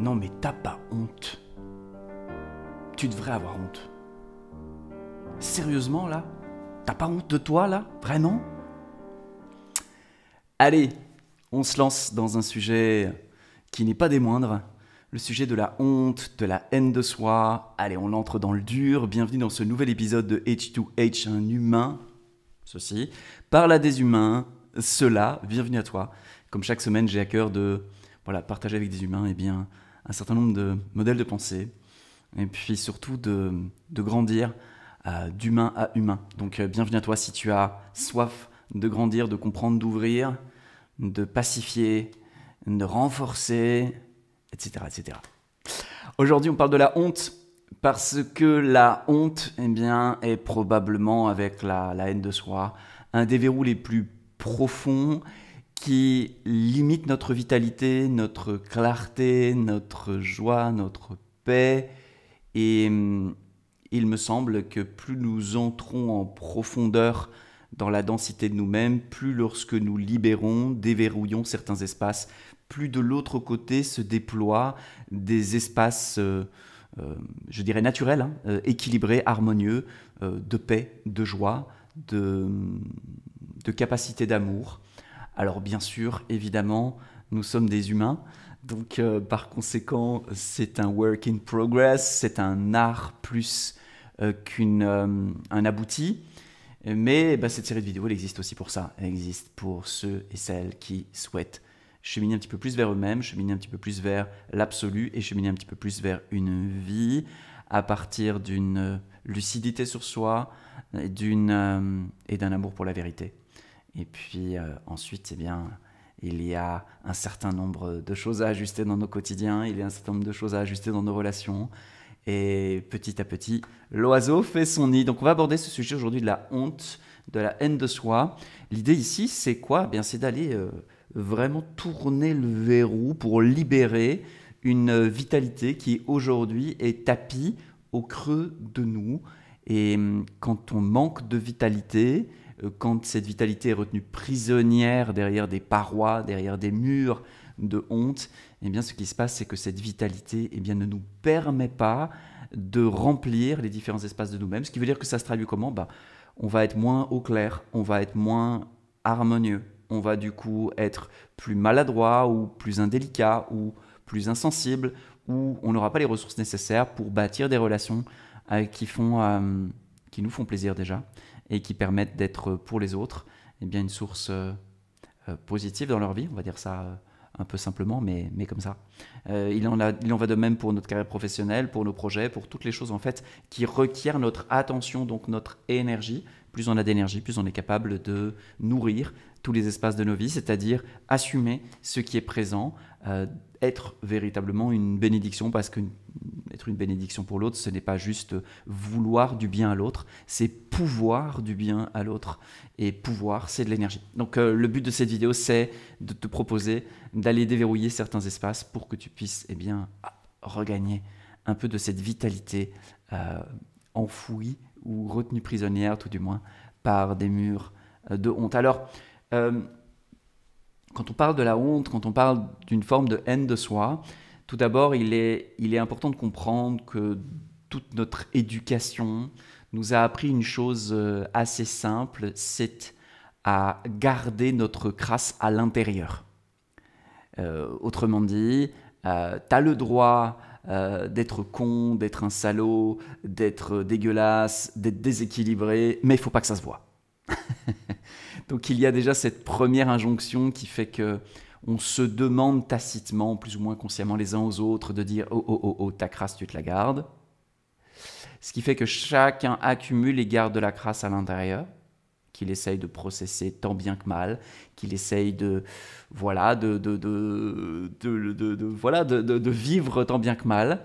Non mais t'as pas honte. Tu devrais avoir honte. Sérieusement là? T'as pas honte de toi là? Vraiment? Allez, on se lance dans un sujet qui n'est pas des moindres. Le sujet de la honte, de la haine de soi. Allez, on entre dans le dur. Bienvenue dans ce nouvel épisode de H2H, un humain. Ceci parle à des humains. Cela, bienvenue à toi. Comme chaque semaine, j'ai à cœur de partager avec des humains un certain nombre de modèles de pensée. Et puis surtout de grandir d'humain à humain. Donc bienvenue à toi si tu as soif de grandir, de comprendre, d'ouvrir, de pacifier, de renforcer, etc. etc. Aujourd'hui, on parle de la honte parce que la honte est probablement, avec la haine de soi, un des verrous les plus profonds qui limite notre vitalité, notre clarté, notre joie, notre paix. Et il me semble que plus nous entrons en profondeur dans la densité de nous-mêmes, plus lorsque nous libérons, déverrouillons certains espaces, plus de l'autre côté se déploient des espaces, je dirais naturels, équilibrés, harmonieux, de paix, de joie, de capacité d'amour. Alors bien sûr, évidemment, nous sommes des humains, donc par conséquent, c'est un work in progress, c'est un art plus qu'un abouti. Mais cette série de vidéos, elle existe aussi pour ça. Elle existe pour ceux et celles qui souhaitent cheminer un petit peu plus vers eux-mêmes, cheminer un petit peu plus vers l'absolu et cheminer un petit peu plus vers une vie à partir d'une lucidité sur soi et d'un amour pour la vérité. Et puis ensuite, il y a un certain nombre de choses à ajuster dans nos quotidiens, il y a un certain nombre de choses à ajuster dans nos relations. Et petit à petit, l'oiseau fait son nid. Donc on va aborder ce sujet aujourd'hui de la honte, de la haine de soi. L'idée ici, c'est quoi ? C'est d'aller vraiment tourner le verrou pour libérer une vitalité qui aujourd'hui est tapie au creux de nous. Et quand on manque de vitalité, quand cette vitalité est retenue prisonnière derrière des parois, derrière des murs de honte, ce qui se passe, c'est que cette vitalité ne nous permet pas de remplir les différents espaces de nous-mêmes. Ce qui veut dire que ça se traduit comment ? On va être moins au clair, on va être moins harmonieux, on va du coup être plus maladroit ou plus indélicat ou plus insensible, ou on n'aura pas les ressources nécessaires pour bâtir des relations qui nous font plaisir déjà et qui permettent d'être pour les autres une source positive dans leur vie, on va dire ça un peu simplement, mais comme ça. Il en va de même pour notre carrière professionnelle, pour nos projets, pour toutes les choses en fait qui requièrent notre attention, donc notre énergie. Plus on a d'énergie, plus on est capable de nourrir tous les espaces de nos vies, c'est-à-dire assumer ce qui est présent, être véritablement une bénédiction, parce que être une bénédiction pour l'autre, ce n'est pas juste vouloir du bien à l'autre, c'est pouvoir du bien à l'autre. Et pouvoir, c'est de l'énergie. Donc le but de cette vidéo, c'est de te proposer d'aller déverrouiller certains espaces pour que tu puisses regagner un peu de cette vitalité enfouie ou retenue prisonnière, tout du moins, par des murs de honte. Alors, quand on parle de la honte, quand on parle d'une forme de haine de soi, tout d'abord, il est important de comprendre que toute notre éducation nous a appris une chose assez simple, c'est à garder notre crasse à l'intérieur. Autrement dit, tu as le droit d'être con, d'être un salaud, d'être dégueulasse, d'être déséquilibré, mais il ne faut pas que ça se voit. Donc il y a déjà cette première injonction qui fait que on se demande tacitement, plus ou moins consciemment les uns aux autres, de dire « Oh, ta crasse, tu te la gardes ». Ce qui fait que chacun accumule et garde de la crasse à l'intérieur, qu'il essaye de processer tant bien que mal, qu'il essaye de vivre tant bien que mal.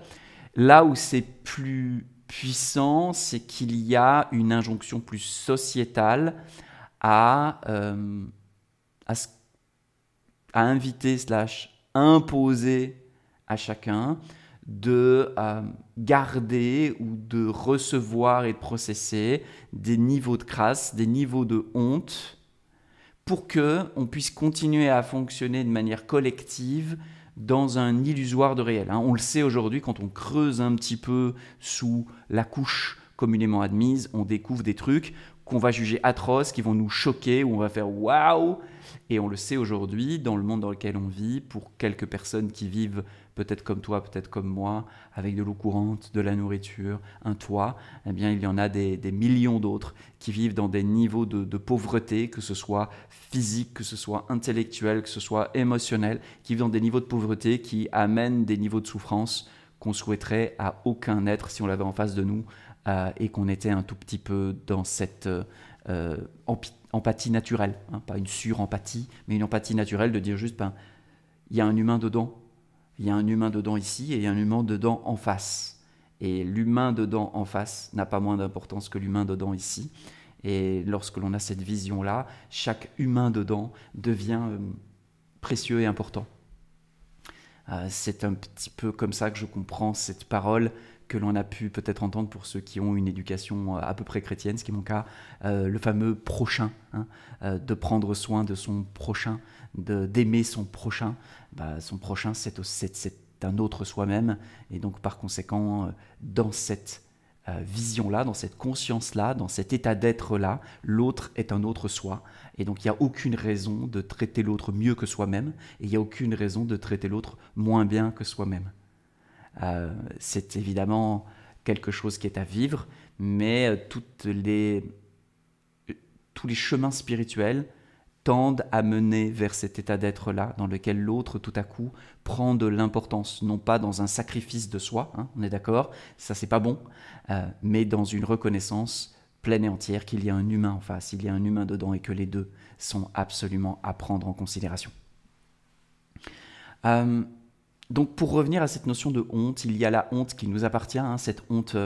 Là où c'est plus puissant, c'est qu'il y a une injonction plus sociétale à inviter / imposer à chacun de garder ou de recevoir et de processer des niveaux de crasse, des niveaux de honte, pour qu'on puisse continuer à fonctionner de manière collective dans un illusoire de réel. On le sait aujourd'hui, quand on creuse un petit peu sous la couche communément admise, on découvre des trucs qu'on va juger atroces, qui vont nous choquer, où on va faire waouh. Et on le sait aujourd'hui, dans le monde dans lequel on vit, pour quelques personnes qui vivent peut-être comme toi, peut-être comme moi, avec de l'eau courante, de la nourriture, un toit, eh bien il y en a des millions d'autres qui vivent dans des niveaux de pauvreté, que ce soit physique, que ce soit intellectuel, que ce soit émotionnel, qui vivent dans des niveaux de pauvreté qui amènent des niveaux de souffrance qu'on souhaiterait à aucun être si on l'avait en face de nous et qu'on était un tout petit peu dans cette empathie naturelle, pas une sur-empathie, mais une empathie naturelle de dire juste, il y a un humain dedans, il y a un humain dedans ici et il y a un humain dedans en face. Et l'humain dedans en face n'a pas moins d'importance que l'humain dedans ici. Et lorsque l'on a cette vision-là, chaque humain dedans devient précieux et important. C'est un petit peu comme ça que je comprends cette parole que l'on a pu peut-être entendre pour ceux qui ont une éducation à peu près chrétienne, ce qui est mon cas, le fameux prochain, de prendre soin de son prochain, d'aimer son prochain. Son prochain, c'est un autre soi-même, et donc par conséquent, dans cette vision-là, dans cette conscience-là, dans cet état d'être-là, l'autre est un autre soi. Et donc il n'y a aucune raison de traiter l'autre mieux que soi-même, et il n'y a aucune raison de traiter l'autre moins bien que soi-même. C'est évidemment quelque chose qui est à vivre, mais tous les chemins spirituels tendent à mener vers cet état d'être-là, dans lequel l'autre, tout à coup, prend de l'importance, non pas dans un sacrifice de soi, on est d'accord, ça c'est pas bon, mais dans une reconnaissance pleine et entière qu'il y a un humain en face, il y a un humain dedans et que les deux sont absolument à prendre en considération. Donc pour revenir à cette notion de honte, il y a la honte qui nous appartient, cette honte...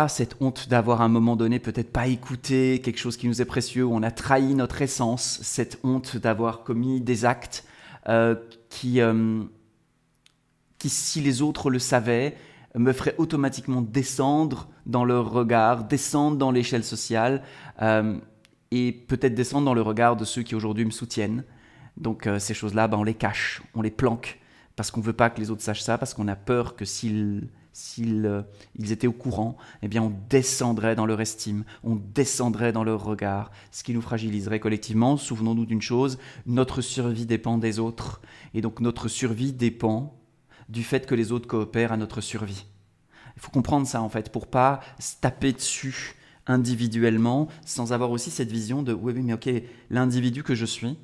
cette honte d'avoir à un moment donné peut-être pas écouté quelque chose qui nous est précieux, où on a trahi notre essence, cette honte d'avoir commis des actes qui, si les autres le savaient, me feraient automatiquement descendre dans leur regard, descendre dans l'échelle sociale et peut-être descendre dans le regard de ceux qui aujourd'hui me soutiennent. Donc ces choses-là, on les cache, on les planque, parce qu'on ne veut pas que les autres sachent ça, parce qu'on a peur que s'ils étaient au courant, eh bien on descendrait dans leur estime, on descendrait dans leur regard, ce qui nous fragiliserait collectivement. Souvenons-nous d'une chose, notre survie dépend des autres, et donc notre survie dépend du fait que les autres coopèrent à notre survie. Il faut comprendre ça en fait, pour pas se taper dessus individuellement, sans avoir aussi cette vision de oui mais ok, l'individu que je suis,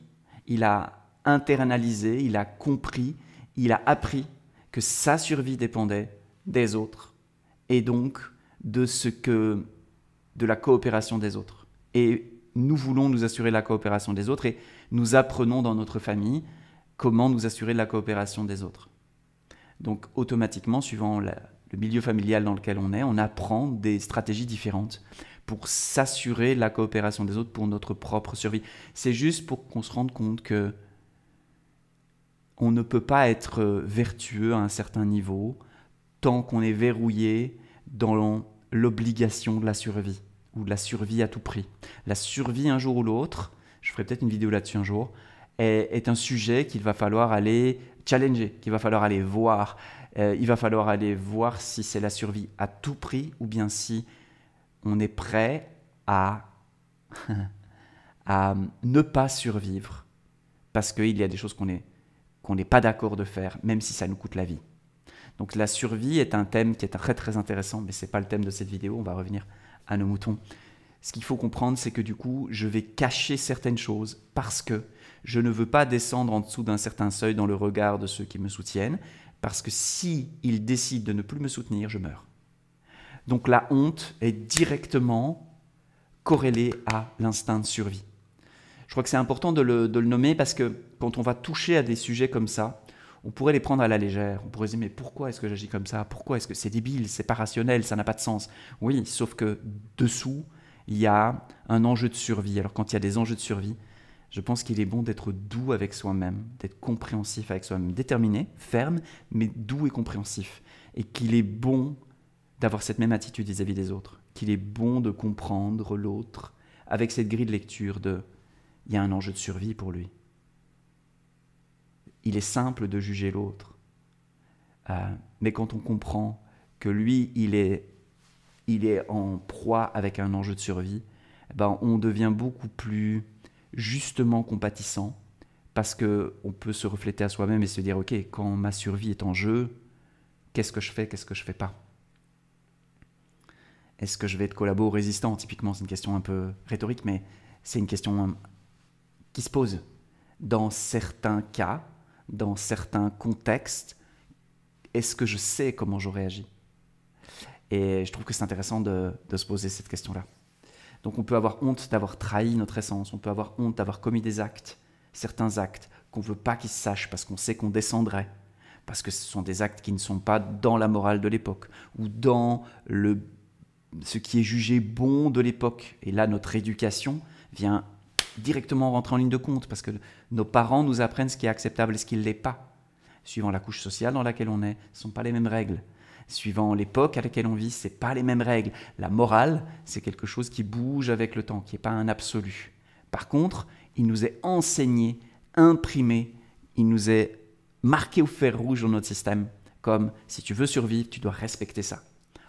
il a internalisé, il a compris, il a appris que sa survie dépendait des autres et donc de la coopération des autres. Et nous voulons nous assurer de la coopération des autres et nous apprenons dans notre famille comment nous assurer de la coopération des autres. Donc automatiquement, suivant le milieu familial dans lequel on apprend des stratégies différentes pour s'assurer de la coopération des autres pour notre propre survie. C'est juste pour qu'on se rende compte que on ne peut pas être vertueux à un certain niveau tant qu'on est verrouillé dans l'obligation de la survie ou de la survie à tout prix. La survie un jour ou l'autre, je ferai peut-être une vidéo là-dessus un jour, est un sujet qu'il va falloir aller challenger, qu'il va falloir aller voir. Il va falloir aller voir si c'est la survie à tout prix ou bien si on est prêt à ne pas survivre parce qu'il y a des choses qu'on n'est pas d'accord de faire, même si ça nous coûte la vie. Donc la survie est un thème qui est très très intéressant, mais ce n'est pas le thème de cette vidéo, on va revenir à nos moutons. Ce qu'il faut comprendre, c'est que du coup, je vais cacher certaines choses parce que je ne veux pas descendre en dessous d'un certain seuil dans le regard de ceux qui me soutiennent, parce que s'ils décident de ne plus me soutenir, je meurs. Donc la honte est directement corrélée à l'instinct de survie. Je crois que c'est important de le nommer parce que quand on va toucher à des sujets comme ça, on pourrait les prendre à la légère. On pourrait se dire, mais pourquoi est-ce que j'agis comme ça? Pourquoi est-ce que c'est débile, c'est pas rationnel, ça n'a pas de sens? Oui, sauf que dessous, il y a un enjeu de survie. Alors quand il y a des enjeux de survie, je pense qu'il est bon d'être doux avec soi-même, d'être compréhensif avec soi-même, déterminé, ferme, mais doux et compréhensif. Et qu'il est bon d'avoir cette même attitude vis-à-vis des autres, qu'il est bon de comprendre l'autre avec cette grille de lecture de « il y a un enjeu de survie pour lui ». il est simple de juger l'autre. Mais quand on comprend que lui, il est en proie avec un enjeu de survie, ben, on devient beaucoup plus justement compatissant parce qu'on peut se refléter à soi-même et se dire « Ok, quand ma survie est en jeu, qu'est-ce que je fais, qu'est-ce que je fais pas ?» Est-ce que je vais être collabo ou résistant? Typiquement, c'est une question un peu rhétorique, mais c'est une question qui se pose. Dans certains cas, dans certains contextes, est-ce que je sais comment je réagis? Et je trouve que c'est intéressant de se poser cette question-là. Donc on peut avoir honte d'avoir trahi notre essence, on peut avoir honte d'avoir commis des actes, certains actes qu'on ne veut pas qu'ils se sachent parce qu'on sait qu'on descendrait, parce que ce sont des actes qui ne sont pas dans la morale de l'époque ou dans ce qui est jugé bon de l'époque. Et là, notre éducation vient directement rentrer en ligne de compte parce que nos parents nous apprennent ce qui est acceptable et ce qui ne l'est pas. Suivant la couche sociale dans laquelle on est, ce ne sont pas les mêmes règles. Suivant l'époque à laquelle on vit, ce n'est pas les mêmes règles. La morale, c'est quelque chose qui bouge avec le temps, qui n'est pas un absolu. Par contre, il nous est enseigné, imprimé, il nous est marqué au fer rouge dans notre système, comme si tu veux survivre, tu dois respecter ça.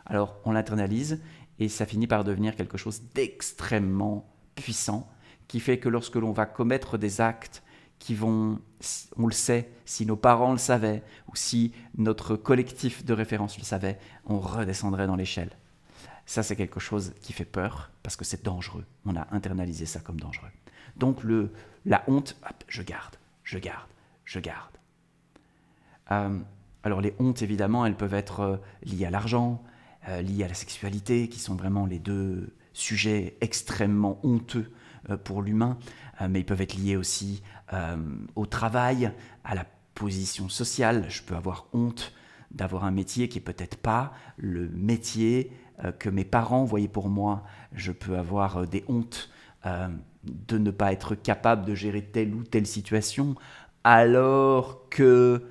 Alors, on l'internalise et ça finit par devenir quelque chose d'extrêmement puissant, qui fait que lorsque l'on va commettre des actes qui vont, on le sait, si nos parents le savaient ou si notre collectif de référence le savait, on redescendrait dans l'échelle. Ça, c'est quelque chose qui fait peur parce que c'est dangereux. On a internalisé ça comme dangereux. Donc, la honte, hop, je garde. Alors, les hontes, évidemment, elles peuvent être liées à l'argent, liées à la sexualité, qui sont vraiment les deux sujets extrêmement honteux pour l'humain, mais ils peuvent être liés aussi au travail, à la position sociale. Je peux avoir honte d'avoir un métier qui n'est peut-être pas le métier que mes parents voyaient pour moi. Je peux avoir des hontes de ne pas être capable de gérer telle ou telle situation, alors que,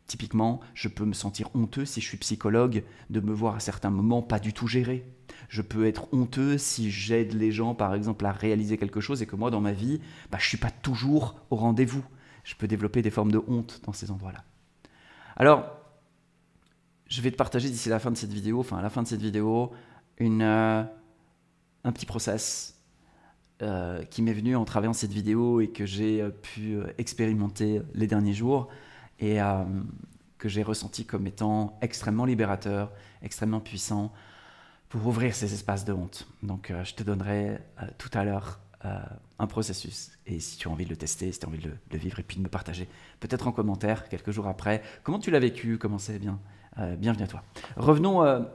typiquement, je peux me sentir honteux si je suis psychologue de me voir à certains moments pas du tout gérer. Je peux être honteux si j'aide les gens, par exemple, à réaliser quelque chose et que moi, dans ma vie, je ne suis pas toujours au rendez-vous. Je peux développer des formes de honte dans ces endroits-là. Alors, je vais te partager d'ici la fin de cette vidéo, un petit process qui m'est venu en travaillant cette vidéo et que j'ai pu expérimenter les derniers jours et que j'ai ressenti comme étant extrêmement libérateur, extrêmement puissant, pour ouvrir ces espaces de honte. Donc, je te donnerai tout à l'heure un processus. Et si tu as envie de le tester, si tu as envie de le vivre et puis de me partager, peut-être en commentaire, quelques jours après, comment tu l'as vécu, comment c'est bien. Bienvenue à toi. Revenons à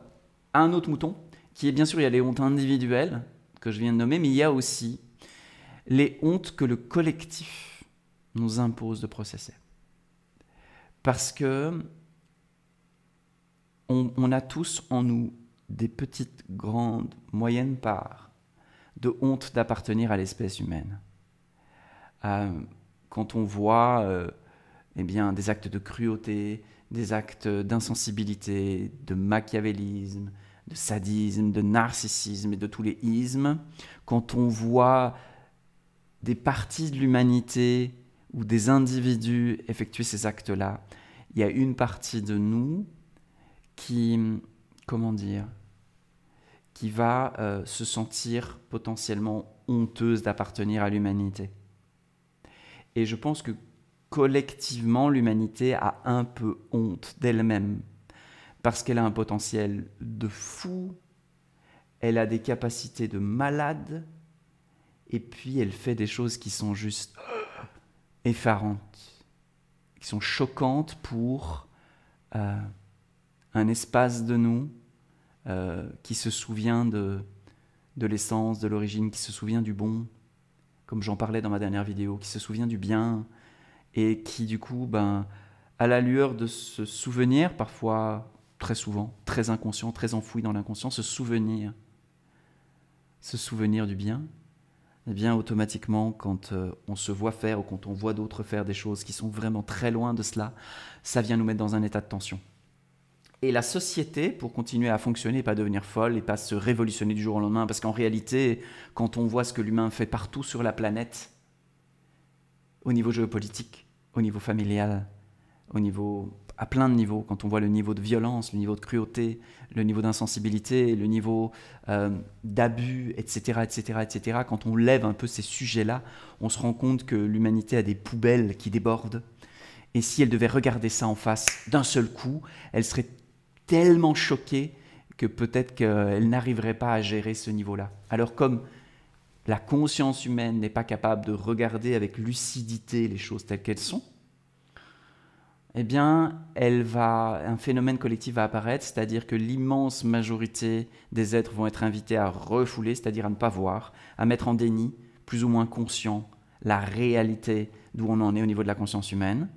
un autre mouton, qui est bien sûr, il y a les hontes individuelles que je viens de nommer, mais il y a aussi les hontes que le collectif nous impose de processer. Parce que on a tous en nous des petites, grandes, moyennes parts de honte d'appartenir à l'espèce humaine. Quand on voit des actes de cruauté, des actes d'insensibilité, de machiavélisme, de sadisme, de narcissisme et de tous les ismes, quand on voit des parties de l'humanité ou des individus effectuer ces actes-là, il y a une partie de nous qui va se sentir potentiellement honteuse d'appartenir à l'humanité. Et je pense que collectivement, l'humanité a un peu honte d'elle-même, parce qu'elle a un potentiel de fou, elle a des capacités de malade, et puis elle fait des choses qui sont juste effarantes, qui sont choquantes pour un espace de nous qui se souvient de l'essence, de l'origine, qui se souvient du bon, comme j'en parlais dans ma dernière vidéo, qui se souvient du bien, et qui du coup, à la lueur de ce souvenir, parfois, très souvent, très inconscient, très enfoui dans l'inconscient, ce souvenir du bien, eh bien automatiquement, quand on se voit faire ou quand on voit d'autres faire des choses qui sont vraiment très loin de cela, ça vient nous mettre dans un état de tension. Et la société, pour continuer à fonctionner et pas devenir folle et pas se révolutionner du jour au lendemain, parce qu'en réalité, quand on voit ce que l'humain fait partout sur la planète, au niveau géopolitique, au niveau familial, à plein de niveaux, quand on voit le niveau de violence, le niveau de cruauté, le niveau d'insensibilité, le niveau d'abus, etc., etc., etc., quand on lève un peu ces sujets-là, on se rend compte que l'humanité a des poubelles qui débordent. Et si elle devait regarder ça en face d'un seul coup, elle serait tellement choquée que peut-être qu'elle n'arriverait pas à gérer ce niveau-là. Alors comme la conscience humaine n'est pas capable de regarder avec lucidité les choses telles qu'elles sont, eh bien, un phénomène collectif va apparaître, c'est-à-dire que l'immense majorité des êtres vont être invités à refouler, c'est-à-dire à ne pas voir, à mettre en déni, plus ou moins conscient, la réalité d'où on en est au niveau de la conscience humaine,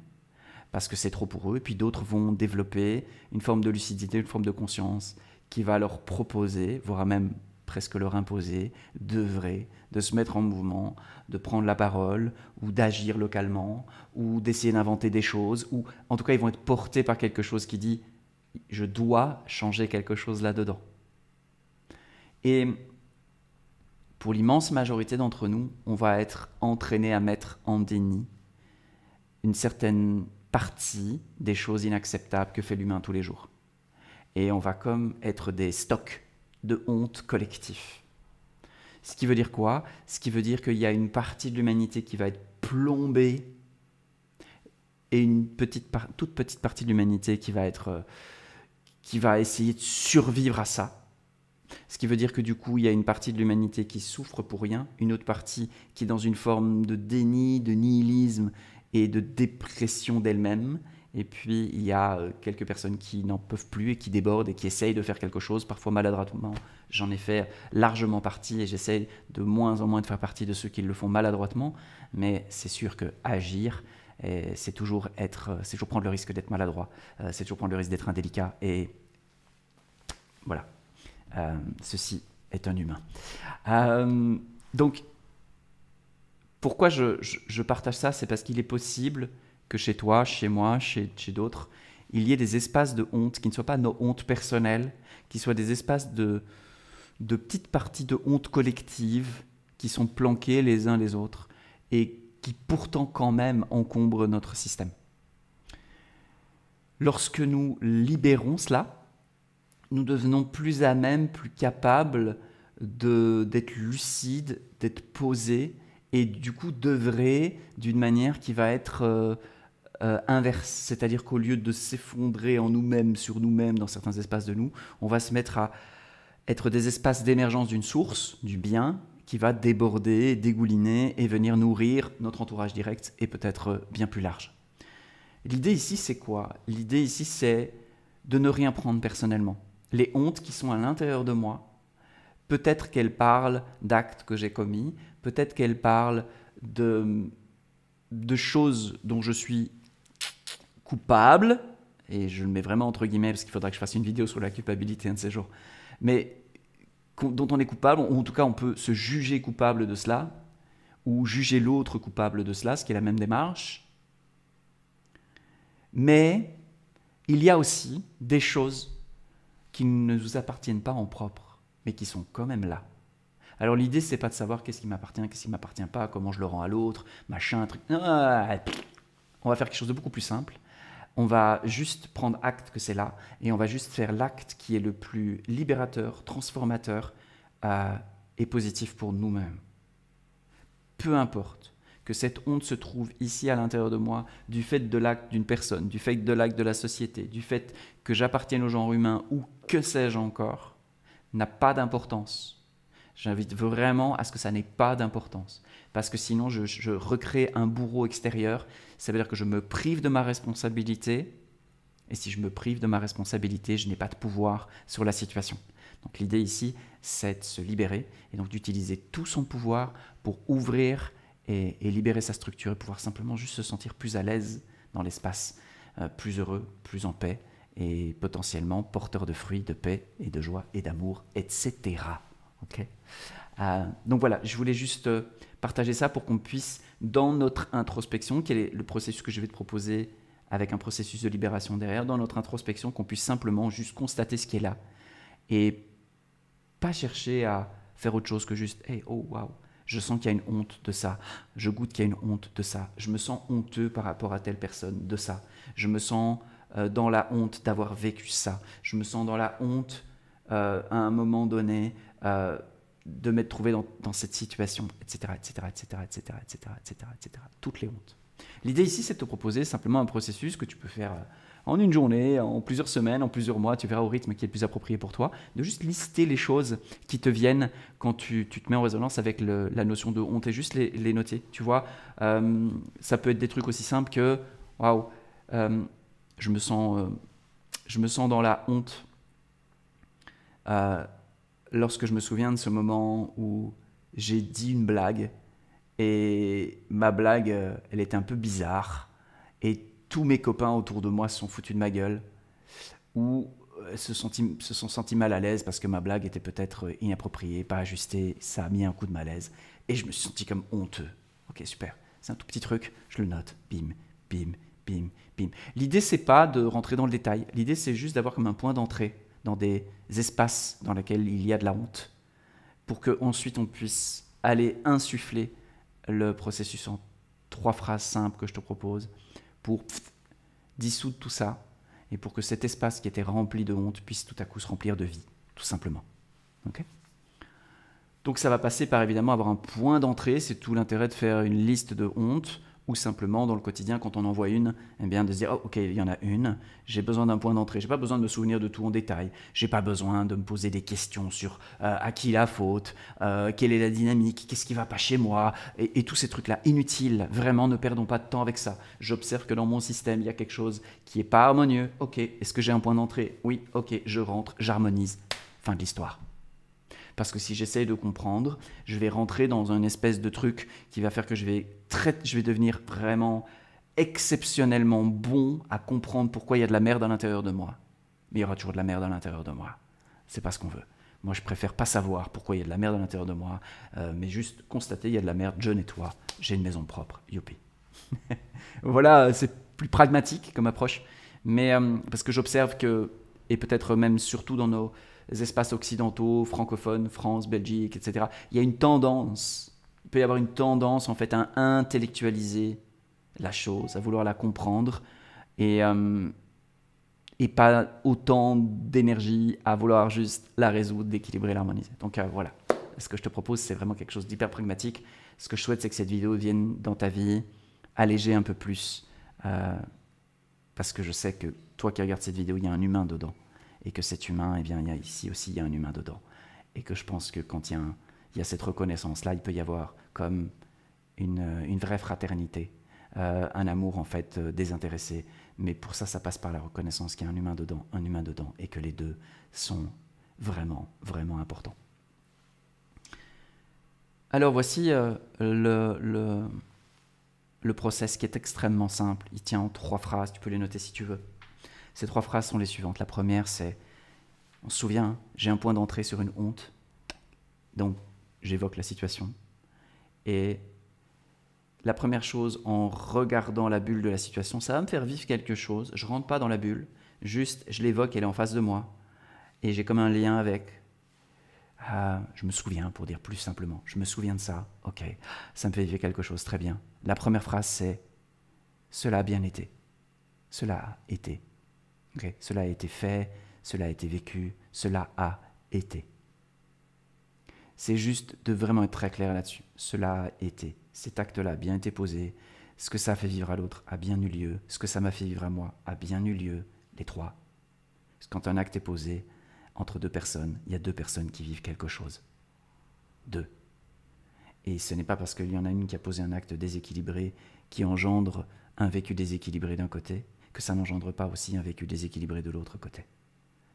parce que c'est trop pour eux, et puis d'autres vont développer une forme de lucidité, une forme de conscience qui va leur proposer, voire même presque leur imposer, d'œuvrer, de se mettre en mouvement, de prendre la parole, ou d'agir localement, ou d'essayer d'inventer des choses, ou en tout cas ils vont être portés par quelque chose qui dit « je dois changer quelque chose là-dedans ». Et pour l'immense majorité d'entre nous, on va être entraîné à mettre en déni une certaine partie des choses inacceptables que fait l'humain tous les jours. Et on va comme être des stocks de honte collectif. Ce qui veut dire quoi? Ce qui veut dire qu'il y a une partie de l'humanité qui va être plombée et une toute petite partie de l'humanité qui va essayer de survivre à ça. Ce qui veut dire que du coup, il y a une partie de l'humanité qui souffre pour rien, une autre partie qui est dans une forme de déni, de nihilisme et de dépression d'elle-même. Et puis, il y a quelques personnes qui n'en peuvent plus et qui débordent et qui essayent de faire quelque chose, parfois maladroitement. J'en ai fait largement partie et j'essaie de moins en moins de faire partie de ceux qui le font maladroitement. Mais c'est sûr que agir, c'est toujours prendre le risque d'être maladroit, c'est toujours prendre le risque d'être indélicat. Et voilà, ceci est un humain. Donc, pourquoi je partage ça? C'est parce qu'il est possible que chez toi, chez moi, chez d'autres, il y ait des espaces de honte qui ne soient pas nos hontes personnelles, qui soient des espaces de petites parties de honte collective qui sont planquées les uns les autres et qui pourtant quand même encombrent notre système. Lorsque nous libérons cela, nous devenons plus à même, plus capables d'être lucides, d'être posés et du coup d'œuvrer d'une manière qui va être inverse, c'est-à-dire qu'au lieu de s'effondrer en nous-mêmes, sur nous-mêmes, dans certains espaces de nous, on va se mettre à être des espaces d'émergence d'une source, du bien, qui va déborder, dégouliner et venir nourrir notre entourage direct et peut-être bien plus large. L'idée ici, c'est quoi? L'idée ici, c'est de ne rien prendre personnellement. Les hontes qui sont à l'intérieur de moi, peut-être qu'elles parlent d'actes que j'ai commis, peut-être qu'elles parlent de choses dont je suis coupable, et je le mets vraiment entre guillemets parce qu'il faudra que je fasse une vidéo sur la culpabilité un de ces jours, mais dont on est coupable, ou en tout cas on peut se juger coupable de cela, ou juger l'autre coupable de cela, ce qui est la même démarche. Mais il y a aussi des choses qui ne nous appartiennent pas en propre, mais qui sont quand même là. Alors l'idée, c'est pas de savoir qu'est-ce qui m'appartient, qu'est-ce qui m'appartient pas, comment je le rends à l'autre, machin, truc. On va faire quelque chose de beaucoup plus simple. On va juste prendre acte que c'est là et on va juste faire l'acte qui est le plus libérateur, transformateur et positif pour nous-mêmes. Peu importe que cette honte se trouve ici à l'intérieur de moi du fait de l'acte d'une personne, du fait de l'acte de la société, du fait que j'appartienne au genre humain ou que sais-je encore, n'a pas d'importance. J'invite vraiment à ce que ça n'ait pas d'importance. Parce que sinon, je recrée un bourreau extérieur. Ça veut dire que je me prive de ma responsabilité. Et si je me prive de ma responsabilité, je n'ai pas de pouvoir sur la situation. Donc l'idée ici, c'est de se libérer et donc d'utiliser tout son pouvoir pour ouvrir et libérer sa structure et pouvoir simplement juste se sentir plus à l'aise dans l'espace, plus heureux, plus en paix et potentiellement porteur de fruits, de paix et de joie et d'amour, etc. Okay. Donc voilà, je voulais juste partager ça pour qu'on puisse, dans notre introspection, quel est le processus que je vais te proposer avec un processus de libération derrière, dans notre introspection, qu'on puisse simplement juste constater ce qui est là et pas chercher à faire autre chose que juste « hey, oh, wow, Je sens qu'il y a une honte de ça. Je goûte qu'il y a une honte de ça. Je me sens honteux par rapport à telle personne de ça. Je me sens dans la honte d'avoir vécu ça. Je me sens dans la honte à un moment donné de m'être trouvé dans cette situation, etc., etc., etc., etc., etc., etc., etc. Toutes les hontes. L'idée ici, c'est de te proposer simplement un processus que tu peux faire en une journée, en plusieurs semaines, en plusieurs mois, tu verras au rythme qui est le plus approprié pour toi, de juste lister les choses qui te viennent quand tu te mets en résonance avec la notion de honte et juste les noter. Tu vois, ça peut être des trucs aussi simples que « Waouh, je me sens dans la honte lorsque je me souviens de ce moment où j'ai dit une blague et ma blague, elle était un peu bizarre et tous mes copains autour de moi se sont foutus de ma gueule ou se sont sentis mal à l'aise parce que ma blague était peut-être inappropriée, pas ajustée, ça a mis un coup de malaise et je me suis senti comme honteux. Ok, super, c'est un tout petit truc, je le note, bim, bim, bim, bim. L'idée, c'est pas de rentrer dans le détail, l'idée, c'est juste d'avoir comme un point d'entrée dans des espaces dans lesquels il y a de la honte pour qu'ensuite on puisse aller insuffler le processus en 3 phrases simples que je te propose pour dissoudre tout ça et pour que cet espace qui était rempli de honte puisse tout à coup se remplir de vie, tout simplement. Okay. Donc ça va passer par évidemment avoir un point d'entrée, c'est tout l'intérêt de faire une liste de honte ou simplement dans le quotidien quand on en voit une, eh bien de se dire oh, ok, il y en a une, j'ai besoin d'un point d'entrée, j'ai pas besoin de me souvenir de tout en détail, j'ai pas besoin de me poser des questions sur à qui la faute, quelle est la dynamique, qu'est-ce qui va pas chez moi et tous ces trucs là inutiles, vraiment ne perdons pas de temps avec ça. J'observe que dans mon système il y a quelque chose qui est pas harmonieux, ok, est-ce que j'ai un point d'entrée? Oui, ok, je rentre, j'harmonise, fin de l'histoire. Parce que si j'essaye de comprendre, je vais rentrer dans une espèce de truc qui va faire que je vais devenir vraiment exceptionnellement bon à comprendre pourquoi il y a de la merde à l'intérieur de moi. Mais il y aura toujours de la merde à l'intérieur de moi. C'est pas ce qu'on veut. Moi, je préfère pas savoir pourquoi il y a de la merde à l'intérieur de moi, mais juste constater il y a de la merde, je nettoie, j'ai une maison propre, youpi. Voilà, c'est plus pragmatique comme approche, mais parce que j'observe que, et peut-être même surtout dans nos espaces occidentaux, francophones, France, Belgique, etc. Il y a une tendance, il peut y avoir une tendance en fait à intellectualiser la chose, à vouloir la comprendre et pas autant d'énergie à vouloir juste la résoudre, d'équilibrer, l'harmoniser. Donc voilà, ce que je te propose, c'est vraiment quelque chose d'hyper pragmatique. Ce que je souhaite, c'est que cette vidéo vienne dans ta vie alléger un peu plus parce que je sais que toi qui regardes cette vidéo, il y a un humain dedans. Et que cet humain, eh bien, ici aussi, il y a un humain dedans. Et que je pense que quand il y a cette reconnaissance-là, il peut y avoir comme une vraie fraternité, un amour en fait désintéressé. Mais pour ça, ça passe par la reconnaissance qu'il y a un humain dedans, et que les deux sont vraiment, vraiment importants. Alors voici le process qui est extrêmement simple. Il tient en 3 phrases, tu peux les noter si tu veux. Ces 3 phrases sont les suivantes. La première, c'est, on se souvient, j'ai un point d'entrée sur une honte, donc j'évoque la situation. Et la première chose, en regardant la bulle de la situation, ça va me faire vivre quelque chose. Je ne rentre pas dans la bulle, juste je l'évoque, elle est en face de moi. Et j'ai comme un lien avec. Je me souviens, pour dire plus simplement, je me souviens de ça, ok, ça me fait vivre quelque chose, très bien. La première phrase, c'est, cela a bien été, cela a été. Okay. Cela a été fait, cela a été vécu, cela a été. C'est juste de vraiment être très clair là-dessus. Cela a été. Cet acte-là a bien été posé. Ce que ça a fait vivre à l'autre a bien eu lieu. Ce que ça m'a fait vivre à moi a bien eu lieu. Les 3. Parce que quand un acte est posé entre 2 personnes, il y a 2 personnes qui vivent quelque chose. 2. Et ce n'est pas parce qu'il y en a une qui a posé un acte déséquilibré qui engendre un vécu déséquilibré d'un côté, que ça n'engendre pas aussi un vécu déséquilibré de l'autre côté.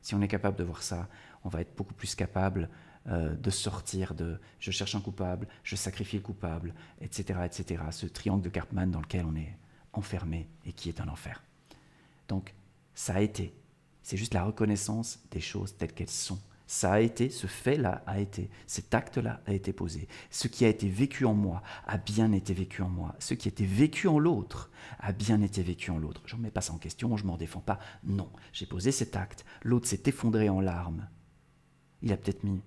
Si on est capable de voir ça, on va être beaucoup plus capable de sortir de « je cherche un coupable, je sacrifie le coupable », etc., etc., ce triangle de Karpman dans lequel on est enfermé et qui est un enfer. Donc, ça a été. C'est juste la reconnaissance des choses telles qu'elles sont. Ça a été, ce fait-là a été, cet acte-là a été posé. Ce qui a été vécu en moi a bien été vécu en moi. Ce qui a été vécu en l'autre a bien été vécu en l'autre. Je ne remets pas ça en question, je ne m'en défends pas. Non, j'ai posé cet acte, l'autre s'est effondré en larmes. Il a peut-être mis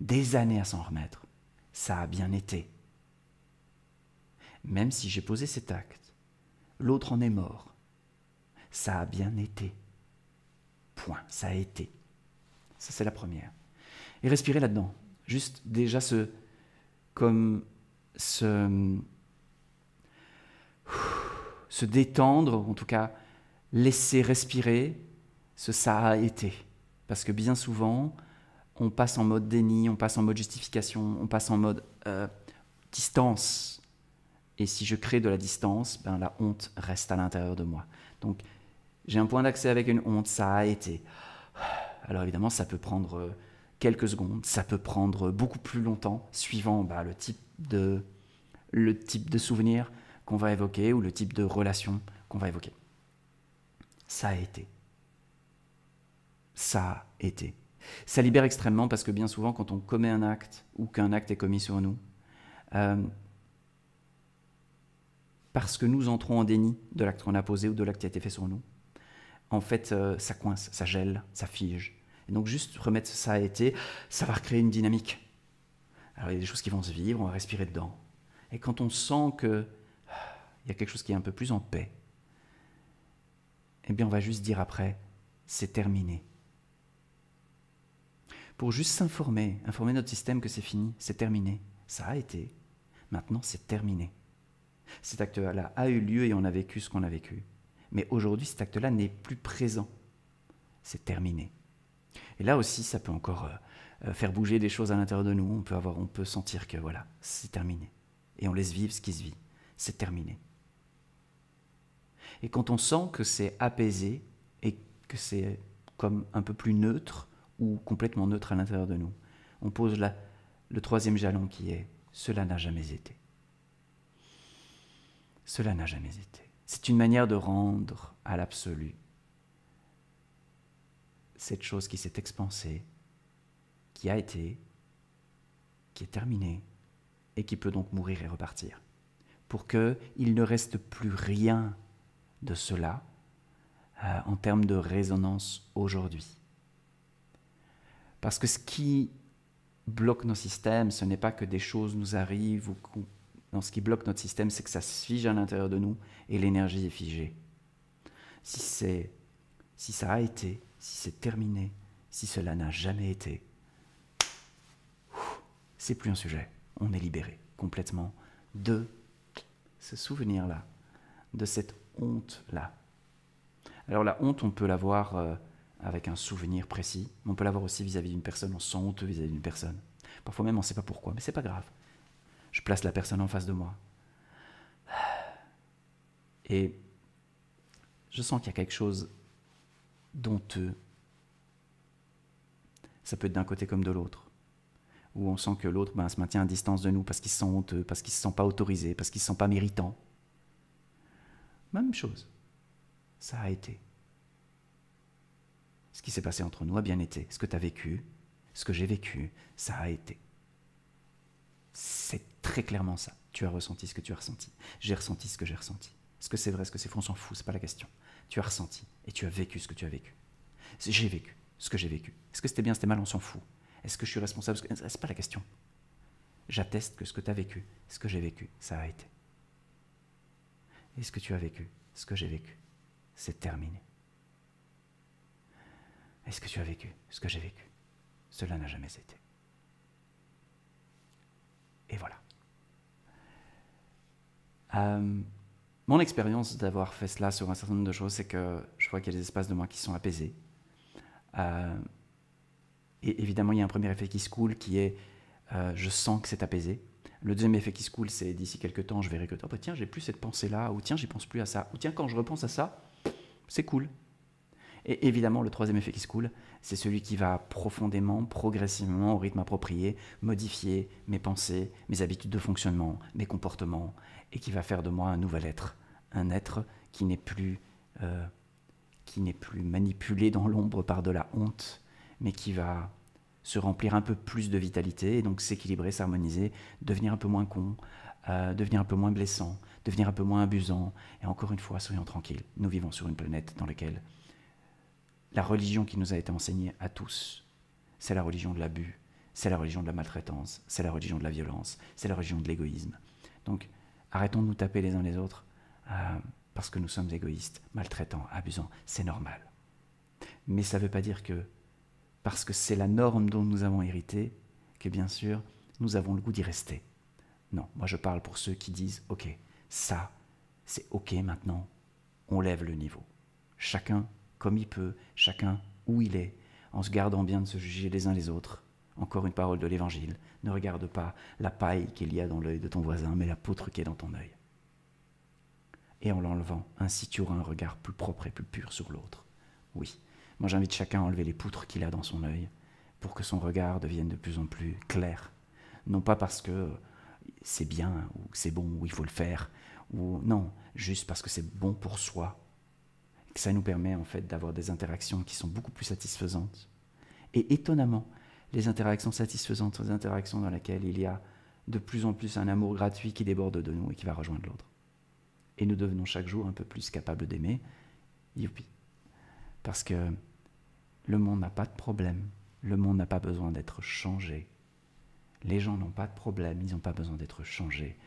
des années à s'en remettre. ça a bien été. Même si j'ai posé cet acte, l'autre en est mort, ça a bien été. Point, ça a été. Ça, c'est la première. Et respirer là-dedans. Juste déjà se détendre, en tout cas laisser respirer ce ça a été. Parce que bien souvent, on passe en mode déni, on passe en mode justification, on passe en mode distance. Et si je crée de la distance, ben, la honte reste à l'intérieur de moi. Donc, j'ai un point d'accès avec une honte, ça a été. Alors évidemment, ça peut prendre quelques secondes, ça peut prendre beaucoup plus longtemps, suivant le type de souvenir qu'on va évoquer ou le type de relation qu'on va évoquer. Ça a été. Ça a été. Ça libère extrêmement parce que bien souvent, quand on commet un acte ou qu'un acte est commis sur nous, parce que nous entrons en déni de l'acte qu'on a posé ou de l'acte qui a été fait sur nous, en fait, ça coince, ça gèle, ça fige. Et donc juste remettre ça a été, ça va recréer une dynamique. Alors il y a des choses qui vont se vivre, on va respirer dedans. Et quand on sent que il y a quelque chose qui est un peu plus en paix, eh bien on va juste dire après, c'est terminé. Pour juste s'informer, informer notre système que c'est fini, c'est terminé. Ça a été, maintenant c'est terminé. Cet acte-là a eu lieu et on a vécu ce qu'on a vécu. Mais aujourd'hui, cet acte-là n'est plus présent. C'est terminé. Et là aussi, ça peut encore faire bouger des choses à l'intérieur de nous. On peut sentir que voilà, c'est terminé. Et on laisse vivre ce qui se vit. C'est terminé. Et quand on sent que c'est apaisé et que c'est comme un peu plus neutre ou complètement neutre à l'intérieur de nous, on pose le troisième jalon qui est « cela n'a jamais été ». Cela n'a jamais été. C'est une manière de rendre à l'absolu cette chose qui s'est expansée, qui a été, qui est terminée et qui peut donc mourir et repartir. Pour qu'il ne reste plus rien de cela en termes de résonance aujourd'hui. Parce que ce qui bloque nos systèmes, ce n'est pas que des choses nous arrivent ou non, ce qui bloque notre système, c'est que ça se fige à l'intérieur de nous et l'énergie est figée. Si ça a été, si c'est terminé, si cela n'a jamais été, c'est plus un sujet. On est libéré complètement de ce souvenir-là, de cette honte-là. Alors la honte, on peut l'avoir avec un souvenir précis, mais on peut l'avoir aussi vis-à-vis d'une personne, on se sent honteux vis-à-vis d'une personne. Parfois même, on ne sait pas pourquoi, mais c'est pas grave. Je place la personne en face de moi. Et je sens qu'il y a quelque chose d'honteux. Ça peut être d'un côté comme de l'autre. Où on sent que l'autre se maintient à distance de nous parce qu'il se sent honteux, parce qu'il ne se sent pas autorisé, parce qu'il ne se sent pas méritant. Même chose. Ça a été. Ce qui s'est passé entre nous a bien été. Ce que tu as vécu, ce que j'ai vécu, ça a été. C'est très clairement ça. Tu as ressenti ce que tu as ressenti. J'ai ressenti ce que j'ai ressenti. Est-ce que c'est vrai, est-ce que c'est faux, on s'en fout, c'est pas la question. Tu as ressenti et tu as vécu ce que tu as vécu. J'ai vécu ce que j'ai vécu. Est-ce que c'était bien, c'était mal, on s'en fout. Est-ce que je suis responsable, c'est pas la question. J'atteste que ce que tu as vécu, ce que j'ai vécu, ça a été. Et ce que tu as vécu, ce que j'ai vécu, c'est terminé. Et ce que tu as vécu, ce que j'ai vécu, cela n'a jamais été. Et voilà. Mon expérience d'avoir fait cela sur un certain nombre de choses, c'est que je vois qu'il y a des espaces de moi qui sont apaisés. Et évidemment, il y a un premier effet qui se coule qui est je sens que c'est apaisé. Le deuxième effet qui se coule, c'est d'ici quelques temps, je verrai que tiens, j'ai plus cette pensée-là, ou tiens, j'y pense plus à ça, ou tiens, quand je repense à ça, c'est cool. Et évidemment, le troisième effet qui se coule, c'est celui qui va profondément, progressivement, au rythme approprié, modifier mes pensées, mes habitudes de fonctionnement, mes comportements, et qui va faire de moi un nouvel être. Un être qui n'est plus manipulé dans l'ombre par de la honte, mais qui va se remplir un peu plus de vitalité, et donc s'équilibrer, s'harmoniser, devenir un peu moins con, devenir un peu moins blessant, devenir un peu moins abusant. Et encore une fois, soyons tranquilles, nous vivons sur une planète dans laquelle la religion qui nous a été enseignée à tous, c'est la religion de l'abus, c'est la religion de la maltraitance, c'est la religion de la violence, c'est la religion de l'égoïsme. Donc, arrêtons de nous taper les uns les autres parce que nous sommes égoïstes, maltraitants, abusants, c'est normal. Mais ça ne veut pas dire que, parce que c'est la norme dont nous avons hérité, que bien sûr, nous avons le goût d'y rester. Non, moi je parle pour ceux qui disent « Ok, ça, c'est ok maintenant, on lève le niveau. » Chacun comme il peut, chacun où il est, en se gardant bien de se juger les uns les autres. Encore une parole de l'Évangile, ne regarde pas la paille qu'il y a dans l'œil de ton voisin, mais la poutre qui est dans ton œil. Et en l'enlevant, ainsi tu auras un regard plus propre et plus pur sur l'autre. Oui, moi j'invite chacun à enlever les poutres qu'il a dans son œil pour que son regard devienne de plus en plus clair. Non pas parce que c'est bien, ou c'est bon, ou il faut le faire, ou non, juste parce que c'est bon pour soi. Et que ça nous permet en fait d'avoir des interactions qui sont beaucoup plus satisfaisantes. Et étonnamment, les interactions satisfaisantes sont des interactions dans lesquelles il y a de plus en plus un amour gratuit qui déborde de nous et qui va rejoindre l'autre. Et nous devenons chaque jour un peu plus capables d'aimer. Youpi. Parce que le monde n'a pas de problème. Le monde n'a pas besoin d'être changé. Les gens n'ont pas de problème, ils n'ont pas besoin d'être changés.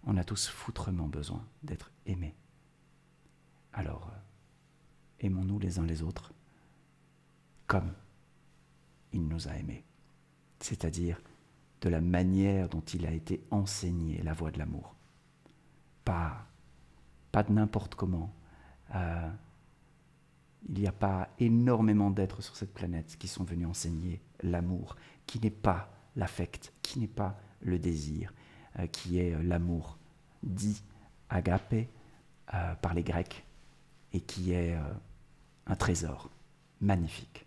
On a tous foutrement besoin d'être aimés. Alors, aimons-nous les uns les autres comme il nous a aimés. C'est-à-dire de la manière dont il a été enseigné la voie de l'amour. Pas de n'importe comment. Il n'y a pas énormément d'êtres sur cette planète qui sont venus enseigner l'amour, qui n'est pas l'affect, qui n'est pas le désir, qui est l'amour dit agapé par les Grecs et qui est un trésor magnifique,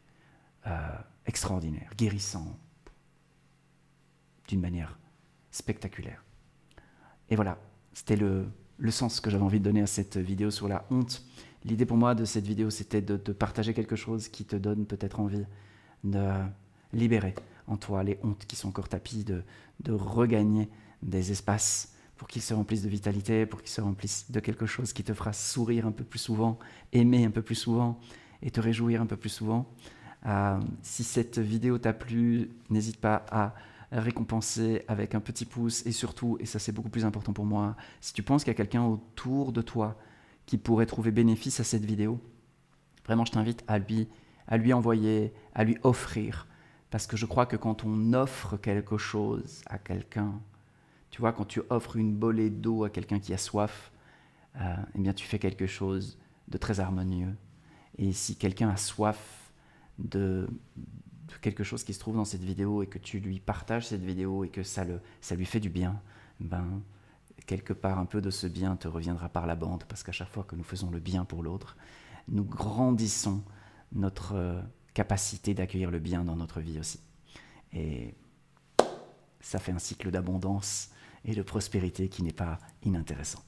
extraordinaire, guérissant d'une manière spectaculaire. Et voilà, c'était le sens que j'avais envie de donner à cette vidéo sur la honte. L'idée pour moi de cette vidéo, c'était de te partager quelque chose qui te donne peut-être envie de libérer en toi les hontes qui sont encore tapies, de regagner des espaces pour qu'ils se remplissent de vitalité, pour qu'ils se remplissent de quelque chose qui te fera sourire un peu plus souvent, aimer un peu plus souvent et te réjouir un peu plus souvent. Si cette vidéo t'a plu, n'hésite pas à récompenser avec un petit pouce et surtout, et ça c'est beaucoup plus important pour moi, si tu penses qu'il y a quelqu'un autour de toi qui pourrait trouver bénéfice à cette vidéo, vraiment je t'invite à lui envoyer, à lui offrir, parce que je crois que quand on offre quelque chose à quelqu'un, tu vois, quand tu offres une bolée d'eau à quelqu'un qui a soif, eh bien tu fais quelque chose de très harmonieux. Et si quelqu'un a soif de quelque chose qui se trouve dans cette vidéo et que tu lui partages cette vidéo et que ça lui fait du bien, ben, quelque part un peu de ce bien te reviendra par la bande, parce qu'à chaque fois que nous faisons le bien pour l'autre, nous grandissons notre capacité d'accueillir le bien dans notre vie aussi. Et ça fait un cycle d'abondance et de prospérité qui n'est pas inintéressant.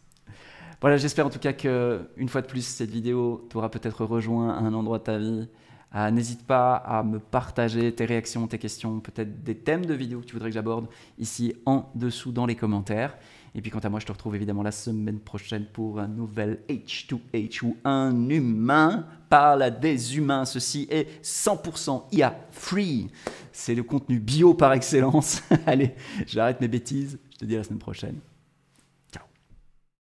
Voilà, j'espère en tout cas qu'une fois de plus, cette vidéo t'aura peut-être rejoint à un endroit de ta vie. N'hésite pas à me partager tes réactions, tes questions, peut-être des thèmes de vidéos que tu voudrais que j'aborde ici en dessous dans les commentaires. Et puis quant à moi, je te retrouve évidemment la semaine prochaine pour un nouvel H2H où un humain parle à des humains. Ceci est 100% IA free. C'est le contenu bio par excellence. Allez, j'arrête mes bêtises. Je te dis à la semaine prochaine.